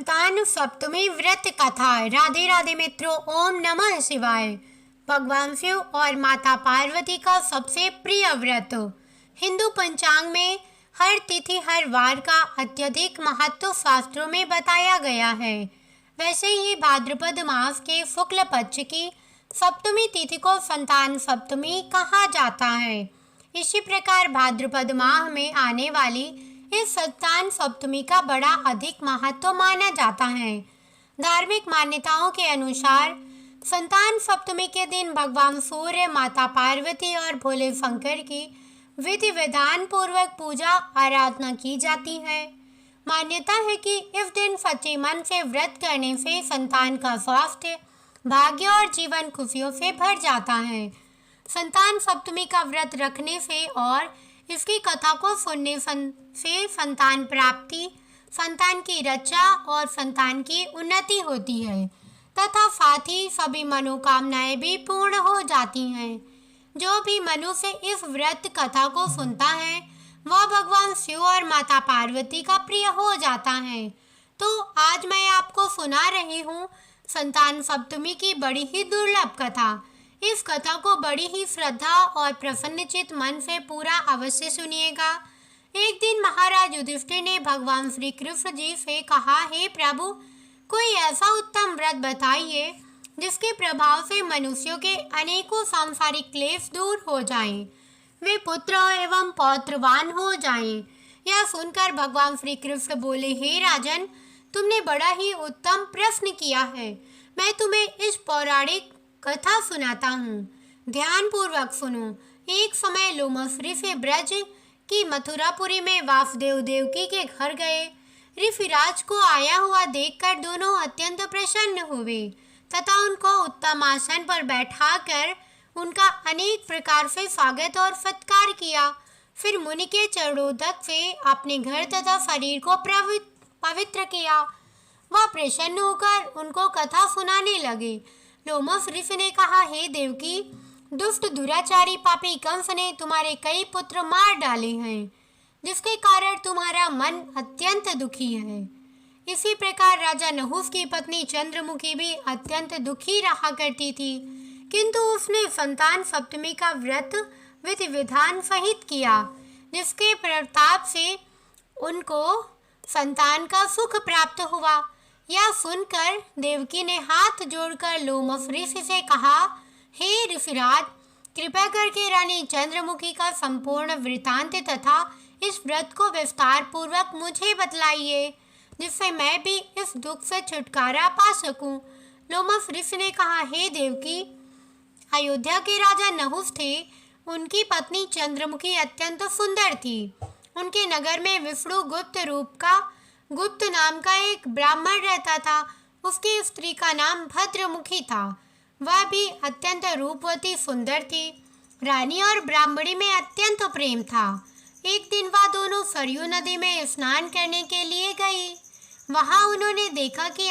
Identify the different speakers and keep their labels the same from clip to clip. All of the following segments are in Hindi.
Speaker 1: संतान सप्तमी व्रत कथा। राधे राधे मित्रों, ओम नमः शिवाय। भगवान शिव और माता पार्वती का सबसे प्रिय व्रत। हिंदू पंचांग में हर तिथि हर वार का अत्यधिक महत्व शास्त्रों में बताया गया है। वैसे ही भाद्रपद मास के शुक्ल पक्ष की सप्तमी तिथि को संतान सप्तमी कहा जाता है। इसी प्रकार भाद्रपद माह में आने वाली इस संतान सप्तमी का बड़ा अधिक महत्व माना जाता है। धार्मिक मान्यताओं के अनुसार संतान सप्तमी के दिन भगवान सूर्य, माता पार्वती और भोले शंकर की विधि विधान पूर्वक पूजा आराधना की जाती है। मान्यता है कि इस दिन सच्चे मन से व्रत करने से संतान का स्वास्थ्य, भाग्य और जीवन खुशियों से भर जाता है। संतान सप्तमी का व्रत रखने से और इसकी कथा को सुनने से संतान प्राप्ति, संतान की रक्षा और संतान की उन्नति होती है तथा साथ ही सभी मनोकामनाएं भी पूर्ण हो जाती हैं। जो भी मनुष्य इस व्रत कथा को सुनता है वह भगवान शिव और माता पार्वती का प्रिय हो जाता है। तो आज मैं आपको सुना रही हूँ संतान सप्तमी की बड़ी ही दुर्लभ कथा। इस कथा को बड़ी ही श्रद्धा और प्रसन्नचित मन से पूरा अवश्य सुनिएगा। एक दिन महाराज युधिष्ठिर ने भगवान श्री कृष्ण जी से कहा, हे प्रभु, कोई ऐसा उत्तम व्रत बताइए जिसके प्रभाव से मनुष्यों के अनेकों सांसारिक क्लेश दूर हो जाएं, वे पुत्र एवं पौत्रवान हो जाएं। यह सुनकर भगवान श्री कृष्ण बोले, हे राजन, तुमने बड़ा ही उत्तम प्रश्न किया है। मैं तुम्हें इस पौराणिक कथा सुनाता हूँ, ध्यान पूर्वक सुनो। एक समय लोमस ऋषि ब्रज की मथुरापुरी में वासुदेव देवकी के घर गए। ऋषिराज को आया हुआ देखकर दोनों अत्यंत प्रसन्न हुए तथा उनको उत्तम आसन पर बैठाकर उनका अनेक प्रकार से स्वागत और सत्कार किया। फिर मुनि के चरणोदक से अपने घर तथा शरीर को पवित्र किया। वह प्रसन्न होकर उनको कथा सुनाने लगे। लोमस ऋषि ने कहा, हे देवकी, दुष्ट दुराचारी पापी कंस ने तुम्हारे कई पुत्र मार डाले हैं, जिसके कारण तुम्हारा मन अत्यंत दुखी है। इसी प्रकार राजा नहुष की पत्नी चंद्रमुखी भी अत्यंत दुखी रहा करती थी, किंतु उसने संतान सप्तमी का व्रत विधि विधान सहित किया, जिसके प्रताप से उनको संतान का सुख प्राप्त हुआ। यह सुनकर देवकी ने हाथ जोड़कर लोमस ऋषि से कहा, हे ऋषिराज, कृपया करके रानी चंद्रमुखी का संपूर्ण वृतांत तथा इस व्रत को विस्तार पूर्वक मुझे बतलाइए, जिससे मैं भी इस दुख से छुटकारा पा सकूं। लोमस ऋषि ने कहा, हे देवकी, अयोध्या के राजा नहुष थे। उनकी पत्नी चंद्रमुखी अत्यंत सुंदर थी। उनके नगर में विष्णु गुप्त नाम का एक ब्राह्मण रहता था। उसकी स्त्री का नाम भद्रमुखी था। वह भी अत्यंत रूपवती सुंदर थी। रानी और ब्राह्मणी में अत्यंत प्रेम था। एक दिन वह दोनों सरयू नदी में स्नान करने के लिए गई। वहां उन्होंने देखा कि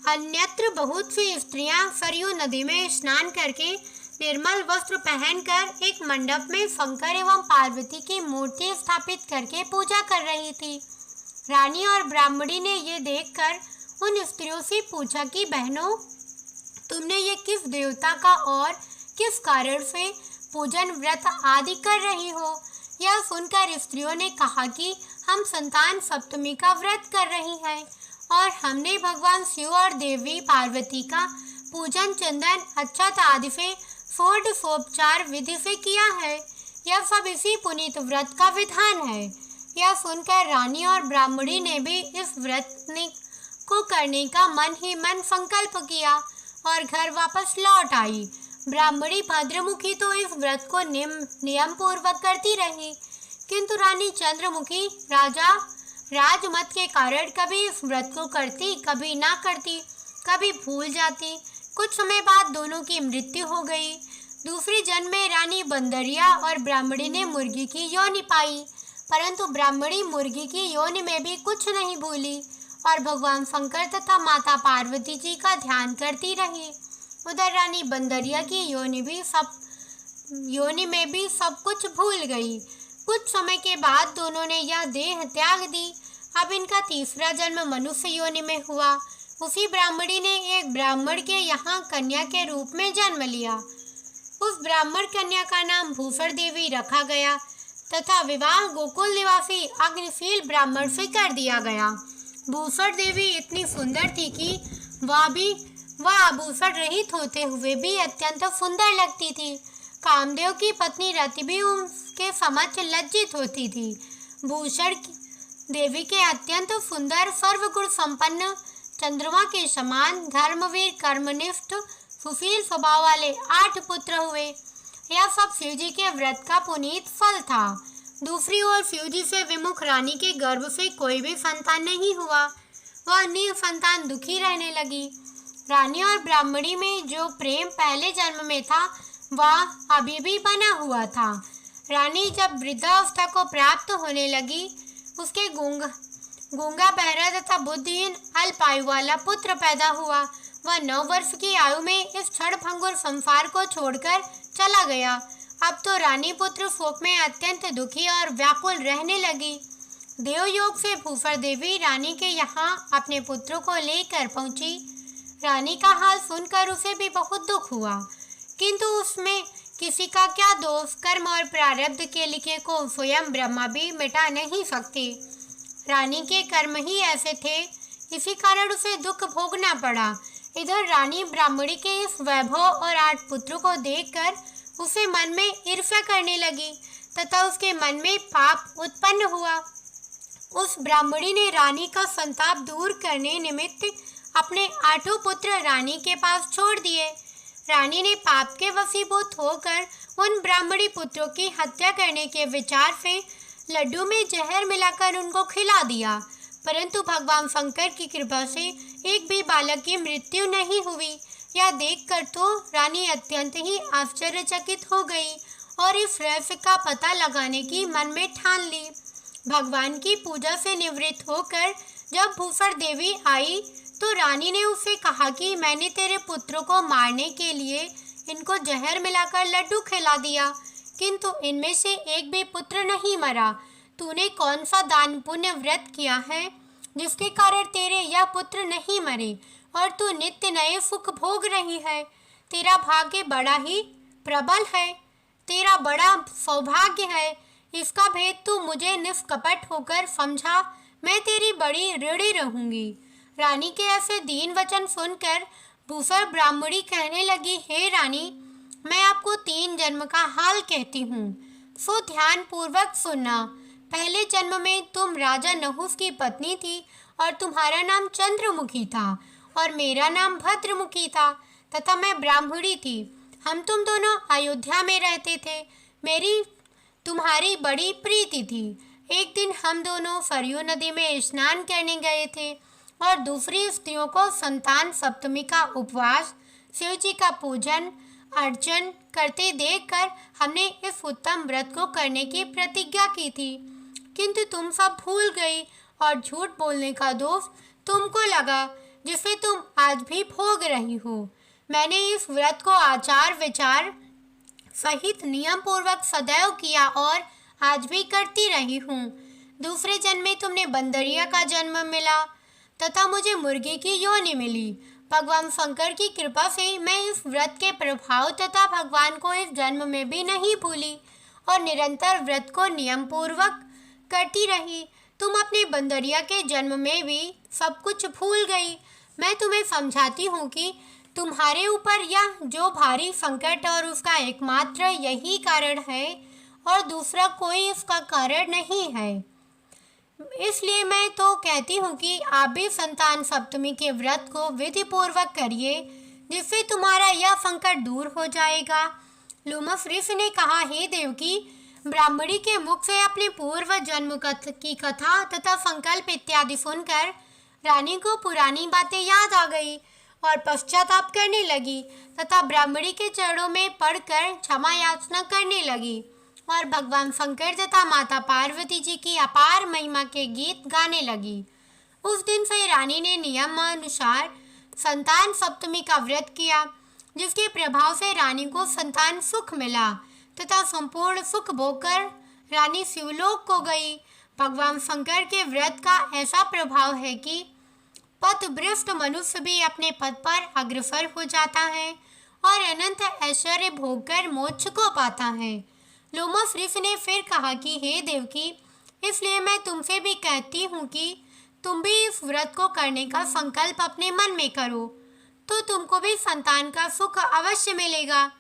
Speaker 1: अन्यत्र बहुत सी स्त्रियां सरयू नदी में स्नान करके निर्मल वस्त्र पहनकर एक मंडप में शंकर एवं पार्वती की मूर्ति स्थापित करके पूजा कर रही थी। रानी और ब्राह्मणी ने ये देखकर उन स्त्रियों से पूछा कि बहनों, तुमने ये किस देवता का और किस कारण से पूजन व्रत आदि कर रही हो? यह सुनकर स्त्रियों ने कहा कि हम संतान सप्तमी का व्रत कर रही हैं और हमने भगवान शिव और देवी पार्वती का पूजन चंदन, अक्षत आदि से षोडशोपचार विधि से किया है। यह सब इसी पुनीत व्रत का विधान है। यह सुनकर रानी और ब्राह्मणी ने भी इस व्रत को करने का मन ही मन संकल्प किया और घर वापस लौट आई। ब्राह्मणी भद्रमुखी तो इस व्रत को नियम पूर्वक करती रही, किंतु रानी चंद्रमुखी राजमत के कारण कभी इस व्रत को करती, कभी ना करती, कभी भूल जाती। कुछ समय बाद दोनों की मृत्यु हो गई। दूसरे जन्म में रानी बंदरिया और ब्राह्मणी ने मुर्गी की योनि पाई, परंतु ब्राह्मणी मुर्गी की योनि में भी कुछ नहीं भूली और भगवान शंकर तथा माता पार्वती जी का ध्यान करती रही। उधर रानी बंदरिया की योनि में भी सब कुछ भूल गई। कुछ समय के बाद दोनों ने यह देह त्याग दी। अब इनका तीसरा जन्म मनुष्य योनि में हुआ। उसी ब्राह्मणी ने एक ब्राह्मण के यहाँ कन्या के रूप में जन्म लिया। उस ब्राह्मण कन्या का नाम भूसर देवी रखा गया तथा विवाह गोकुल निवासी अग्निशील ब्राह्मण से कर दिया गया। भूसर देवी इतनी सुंदर थी कि वह आभूषण रहित होते हुए भी अत्यंत सुंदर लगती थी। कामदेव की पत्नी रति भी उसके समक्ष लज्जित होती थी। भूसर देवी के अत्यंत सुंदर सर्वगुण संपन्न चंद्रमा के समान धर्मवीर कर्मनिष्ठ सुशील स्वभाव वाले 8 पुत्र हुए। यह सब शिव जी के व्रत का पुनीत फल था। दूसरी ओर शिव जी से विमुख रानी के गर्भ से कोई भी संतान नहीं हुआ। वह निसंतान दुखी रहने लगी। रानी और ब्राह्मणी में जो प्रेम पहले जन्म में था वह अभी भी बना हुआ था। रानी जब वृद्धावस्था को प्राप्त होने लगी, उसके गूंगा बहरा तथा बुद्धिहीन अल्प आयु वाला पुत्र पैदा हुआ। वह 9 वर्ष की आयु में इस क्षणभंगुर संसार को छोड़कर चला गया। अब तो रानी पुत्र शोक में अत्यंत दुखी और व्याकुल रहने लगी। देवयोग से भूसर देवी रानी के यहाँ अपने पुत्रों को लेकर पहुंची। रानी का हाल सुनकर उसे भी बहुत दुख हुआ, किंतु उसमें किसी का क्या दोष। कर्म और प्रारब्ध के लिखे को स्वयं ब्रह्मा भी मिटा नहीं सकते। रानी के कर्म ही ऐसे थे, इसी कारण उसे दुख भोगना पड़ा। इधर रानी ब्राह्मणी के इस वैभव और 8 पुत्रों को देखकर उसे मन में ईर्ष्या करने लगी तथा उसके मन में पाप उत्पन्न हुआ। उस ब्राह्मणी ने रानी का संताप दूर करने निमित्त अपने 8 पुत्र रानी के पास छोड़ दिए। रानी ने पाप के वशीभूत होकर उन ब्राह्मणी पुत्रों की हत्या करने के विचार से लड्डू में जहर मिलाकर उनको खिला दिया, परंतु भगवान शंकर की कृपा से एक भी बालक की मृत्यु नहीं हुई। यह देखकर तो रानी अत्यंत ही आश्चर्यचकित हो गई और इस रहस्य का पता लगाने की मन में ठान ली। भगवान की पूजा से निवृत्त होकर जब भूसर देवी आई तो रानी ने उससे कहा कि मैंने तेरे पुत्रों को मारने के लिए इनको जहर मिलाकर लड्डू खिला दिया, किंतु इनमें से एक भी पुत्र नहीं मरा। तूने कौन सा दान पुण्य व्रत किया है जिसके कारण तेरे यह पुत्र नहीं मरे और तू नित्य नए सुख भोग रही है? तेरा भाग्य बड़ा ही प्रबल है, तेरा बड़ा सौभाग्य है। इसका भेद तू मुझे निष्कपट होकर समझा, मैं तेरी बड़ी ऋणी रहूंगी। रानी के ऐसे दीन वचन सुनकर भूसर ब्राह्मणी कहने लगी, हे रानी, मैं आपको 3 जन्म का हाल कहती हूँ, सो ध्यान पूर्वक सुनना। पहले जन्म में तुम राजा नहुस की पत्नी थी और तुम्हारा नाम चंद्रमुखी था और मेरा नाम भद्रमुखी था तथा मैं ब्राह्मणी थी। हम तुम दोनों अयोध्या में रहते थे। मेरी तुम्हारी बड़ी प्रीति थी। एक दिन हम दोनों सरयू नदी में स्नान करने गए थे और दूसरी स्त्रियों को संतान सप्तमी का उपवास, शिव जी का पूजन अर्चन करते देखकर हमने इस उत्तम व्रत को करने की प्रतिज्ञा की थी, किंतु तुम सब भूल गई और झूठ बोलने का दोष तुमको लगा, जिसे तुम आज भी भोग रही हो। मैंने इस व्रत को आचार विचार सहित नियम पूर्वक सदैव किया और आज भी करती रही हूँ। दूसरे जन्म में तुमने बंदरिया का जन्म मिला तथा मुझे मुर्गी की योनि मिली। भगवान शंकर की कृपा से मैं इस व्रत के प्रभाव तथा भगवान को इस जन्म में भी नहीं भूली और निरंतर व्रत को नियम पूर्वक करती रही। तुम अपने बंदरिया के जन्म में भी सब कुछ भूल गई। मैं तुम्हें समझाती हूँ कि तुम्हारे ऊपर यह जो भारी संकट और उसका एकमात्र यही कारण है और दूसरा कोई इसका कारण नहीं है। इसलिए मैं तो कहती हूँ कि आप भी संतान सप्तमी के व्रत को विधि पूर्वक करिए, जिससे तुम्हारा यह संकट दूर हो जाएगा। लूमस ऋषि ने कहा, हे देवकी, ब्राह्मणी के मुख से अपने पूर्व जन्म की कथा तथा संकल्प इत्यादि सुनकर रानी को पुरानी बातें याद आ गई और पश्चाताप करने लगी तथा ब्राह्मणी के चरणों में पड़कर क्षमा याचना करने लगी और भगवान शंकर तथा माता पार्वती जी की अपार महिमा के गीत गाने लगी। उस दिन से रानी ने नियमानुसार संतान सप्तमी का व्रत किया, जिसके प्रभाव से रानी को संतान सुख मिला तथा संपूर्ण सुख भोगकर रानी शिवलोक को गई। भगवान शंकर के व्रत का ऐसा प्रभाव है कि पथभ्रष्ट मनुष्य भी अपने पद पर अग्रसर हो जाता है और अनंत ऐश्वर्य भोगकर मोक्ष को पाता है। लोमस ऋषि ने फिर कहा कि हे देवकी, इसलिए मैं तुमसे भी कहती हूँ कि तुम भी इस व्रत को करने का संकल्प अपने मन में करो, तो तुमको भी संतान का सुख अवश्य मिलेगा।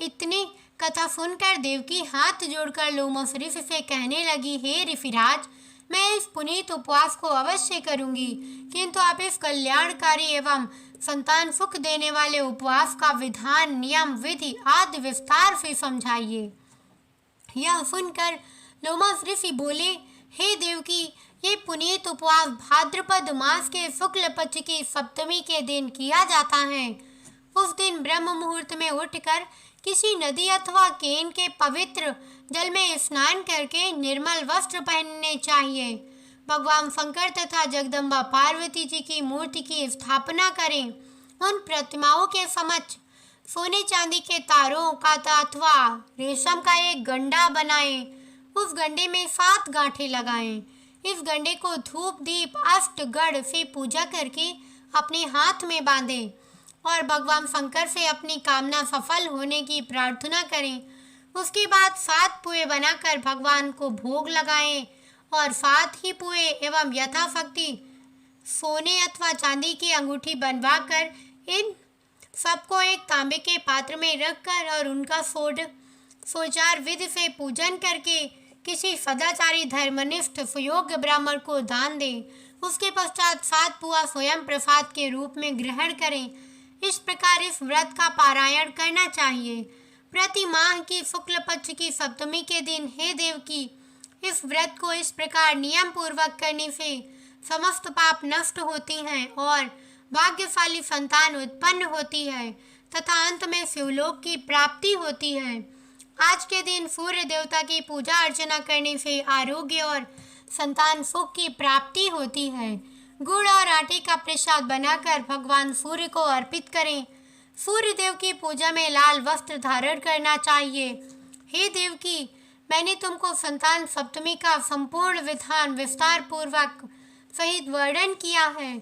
Speaker 1: इतनी कथा सुनकर देवकी हाथ जोड़कर लोमस ऋषि से कहने लगी, हे ऋषिराज, मैं इस पुनीत उपवास को अवश्य करूंगी, किंतु आप इस कल्याणकारी एवं संतान सुख देने वाले उपवास का विधान, नियम, विधि आदि विस्तार से समझाइए। यह सुनकर लोमस ऋषि बोले, हे देवकी, ये पुनीत उपवास भाद्रपद मास के शुक्ल पक्ष की सप्तमी के दिन किया जाता है। उस दिन ब्रह्म मुहूर्त में उठकर किसी नदी अथवा केन के पवित्र जल में स्नान करके निर्मल वस्त्र पहनने चाहिए। भगवान शंकर तथा जगदम्बा पार्वती जी की मूर्ति की स्थापना करें। उन प्रतिमाओं के समक्ष सोने चांदी के तारों का अथवा रेशम का एक गंडा बनाएं। उस गंडे में 7 गांठें लगाएं। इस गंडे को धूप दीप अष्टगढ़ से पूजा करके अपने हाथ में बांधें और भगवान शंकर से अपनी कामना सफल होने की प्रार्थना करें। उसके बाद 7 पुए बनाकर भगवान को भोग लगाएं और 7 ही पुए एवं यथाशक्ति सोने अथवा चांदी की अंगूठी बनवाकर इन सबको एक तांबे के पात्र में रखकर और उनका सोचार विधि से पूजन करके किसी सदाचारी धर्मनिष्ठ सुयोग्य ब्राह्मण को दान दें। उसके पश्चात 7 पुआ स्वयं प्रसाद के रूप में ग्रहण करें। इस प्रकार इस व्रत का पारायण करना चाहिए। प्रति माह की शुक्ल पक्ष की सप्तमी के दिन हे देवकी, इस व्रत को इस प्रकार नियम पूर्वक करने से समस्त पाप नष्ट होती हैं और भाग्यशाली संतान उत्पन्न होती है तथा अंत में शिवलोक की प्राप्ति होती है। आज के दिन सूर्य देवता की पूजा अर्चना करने से आरोग्य और संतान सुख की प्राप्ति होती है। गुड़ और आटे का प्रसाद बनाकर भगवान सूर्य को अर्पित करें। सूर्य देव की पूजा में लाल वस्त्र धारण करना चाहिए। हे देवकी, मैंने तुमको संतान सप्तमी का संपूर्ण विधान विस्तार पूर्वक सहित वर्णन किया है,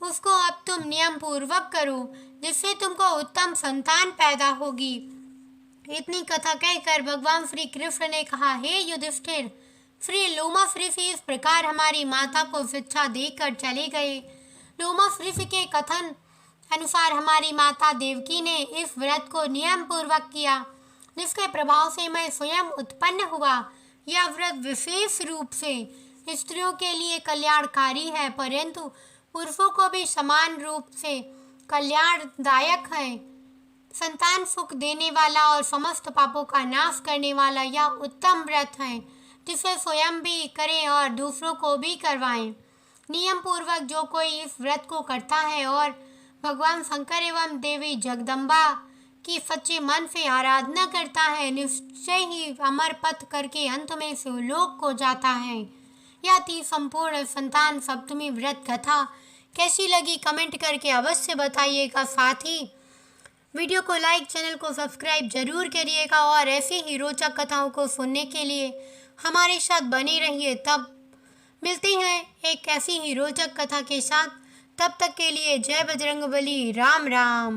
Speaker 1: उसको अब तुम नियम पूर्वक करो, जिससे तुमको उत्तम संतान पैदा होगी। इतनी कथा कहकर भगवान श्री कृष्ण ने कहा, हे युधिष्ठिर, श्री लोमस ऋषि इस प्रकार हमारी माता को शिक्षा देकर चले गए। लोमस ऋषि के कथन अनुसार हमारी माता देवकी ने इस व्रत को नियम पूर्वक किया, जिसके प्रभाव से मैं स्वयं उत्पन्न हुआ। यह व्रत विशेष रूप से स्त्रियों के लिए कल्याणकारी है, परंतु पुरुषों को भी समान रूप से कल्याणदायक है। संतान सुख देने वाला और समस्त पापों का नाश करने वाला यह उत्तम व्रत है, जिसे स्वयं भी करें और दूसरों को भी करवाएं। नियम पूर्वक जो कोई इस व्रत को करता है और भगवान शंकर एवं देवी जगदम्बा की सच्चे मन से आराधना करता है, निश्चय ही अमर पथ करके अंत में शिवलोक को जाता है। यह थी संपूर्ण संतान सप्तमी व्रत कथा। कैसी लगी कमेंट करके अवश्य बताइएगा। साथ ही वीडियो को लाइक, चैनल को सब्सक्राइब जरूर करिएगा और ऐसी ही रोचक कथाओं को सुनने के लिए हमारे साथ बने रहिए। तब मिलते हैं एक ऐसी ही रोचक कथा के साथ। तब तक के लिए जय बजरंगबली, राम राम।